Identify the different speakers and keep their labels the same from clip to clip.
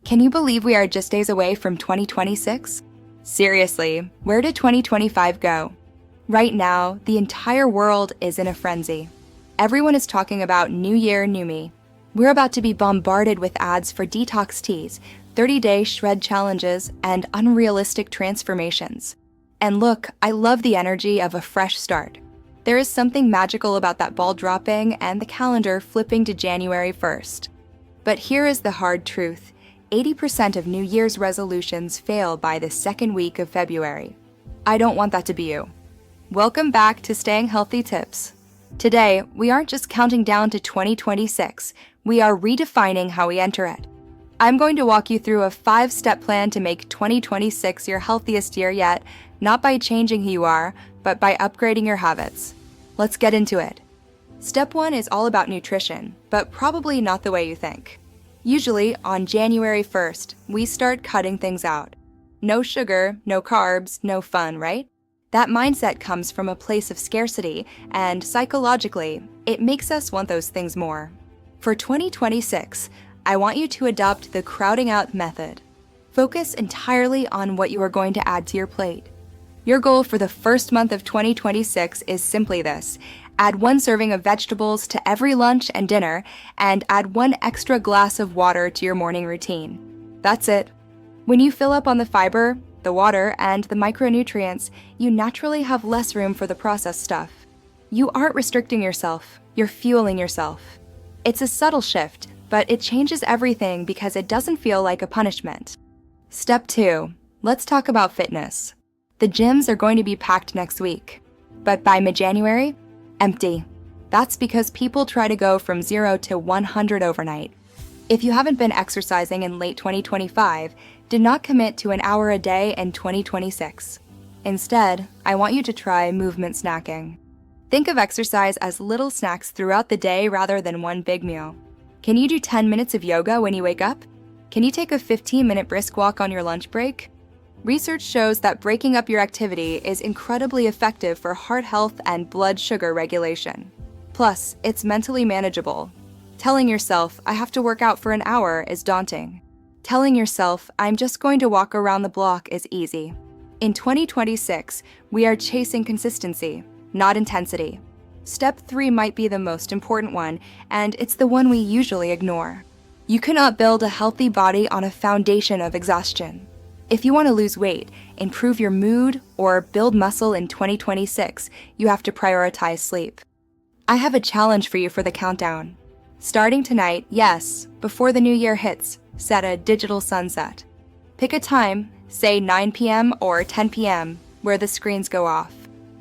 Speaker 1: Can you believe we are just days away from 2026? Seriously, where did 2025 go? Right now, the entire world is in a frenzy. Everyone is talking about New Year, New Me. We're about to be bombarded with ads for detox teas, 30-day shred challenges, and unrealistic transformations. And look, I love the energy of a fresh start. There is something magical about that ball dropping and the calendar flipping to January 1st. But here is the hard truth. 80% of New Year's resolutions fail by the second week of February. I don't want that to be you. Welcome back to Staying Healthy Tips. Today, we aren't just counting down to 2026, we are redefining how we enter it. I'm going to walk you through a 5-step plan to make 2026 your healthiest year yet, not by changing who you are, but by upgrading your habits. Let's get into it. Step 1 is all about nutrition, but probably not the way you think. Usually, on January 1st, we start cutting things out. No sugar, no carbs, no fun, right? That mindset comes from a place of scarcity, and psychologically, it makes us want those things more. For 2026, I want you to adopt the crowding out method. Focus entirely on what you are going to add to your plate. Your goal for the first month of 2026 is simply this: add 1 serving of vegetables to every lunch and dinner, and add 1 extra glass of water to your morning routine. That's it. When you fill up on the fiber, the water, and the micronutrients, you naturally have less room for the processed stuff. You aren't restricting yourself, you're fueling yourself. It's a subtle shift, but it changes everything because it doesn't feel like a punishment. Step 2, let's talk about fitness. The gyms are going to be packed next week, but by mid-January, empty. That's because people try to go from 0 to 100 overnight. If you haven't been exercising in late 2025, do not commit to an hour a day in 2026. Instead, I want you to try movement snacking. Think of exercise as little snacks throughout the day rather than one big meal. Can you do 10 minutes of yoga when you wake up? Can you take a 15-minute brisk walk on your lunch break? Research shows that breaking up your activity is incredibly effective for heart health and blood sugar regulation. Plus, it's mentally manageable. Telling yourself, I have to work out for an hour is daunting. Telling yourself, I'm just going to walk around the block is easy. In 2026, we are chasing consistency, not intensity. Step 3 might be the most important one, and it's the one we usually ignore. You cannot build a healthy body on a foundation of exhaustion. If you want to lose weight, improve your mood, or build muscle in 2026, you have to prioritize sleep. I have a challenge for you for the countdown. Starting tonight, yes, before the new year hits, set a digital sunset. Pick a time, say 9 p.m. or 10 p.m., where the screens go off.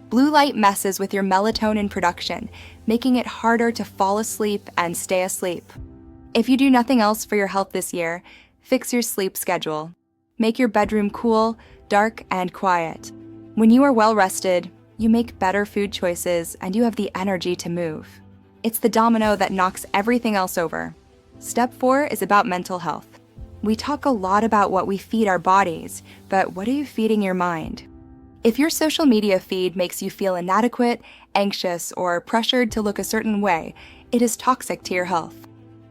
Speaker 1: Blue light messes with your melatonin production, making it harder to fall asleep and stay asleep. If you do nothing else for your health this year, fix your sleep schedule. Make your bedroom cool, dark, and quiet. When you are well rested, you make better food choices and you have the energy to move. It's the domino that knocks everything else over. Step 4 is about mental health. We talk a lot about what we feed our bodies, but what are you feeding your mind? If your social media feed makes you feel inadequate, anxious, or pressured to look a certain way, it is toxic to your health.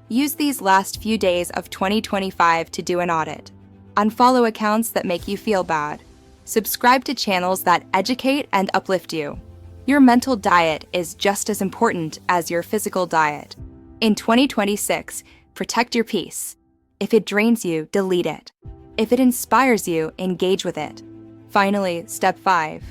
Speaker 1: Use these last few days of 2025 to do an audit. Unfollow accounts that make you feel bad. Subscribe to channels that educate and uplift you. Your mental diet is just as important as your physical diet. In 2026, protect your peace. If it drains you, delete it. If it inspires you, engage with it. Finally, step 5.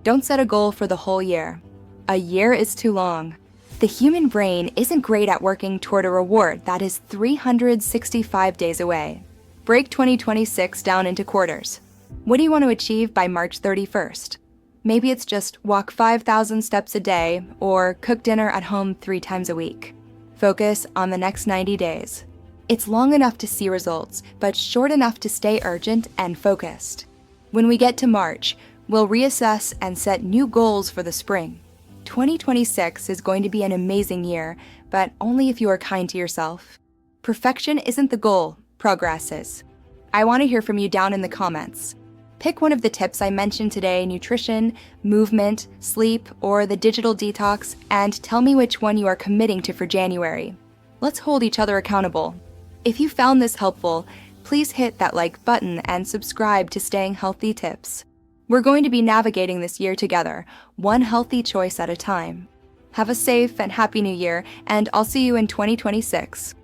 Speaker 1: Don't set a goal for the whole year. A year is too long. The human brain isn't great at working toward a reward that is 365 days away. Break 2026 down into quarters. What do you want to achieve by March 31st? Maybe it's just walk 5,000 steps a day or cook dinner at home 3 times a week. Focus on the next 90 days. It's long enough to see results, but short enough to stay urgent and focused. When we get to March, we'll reassess and set new goals for the spring. 2026 is going to be an amazing year, but only if you are kind to yourself. Perfection isn't the goal, progress is. I want to hear from you down in the comments. Pick one of the tips I mentioned today: nutrition, movement, sleep, or the digital detox, and tell me which one you are committing to for January. Let's hold each other accountable. If you found this helpful, Please hit that like button and subscribe to Staying Healthy Tips. We're going to be navigating this year together, one healthy choice at a time. Have a safe and happy new year, and I'll see you in 2026.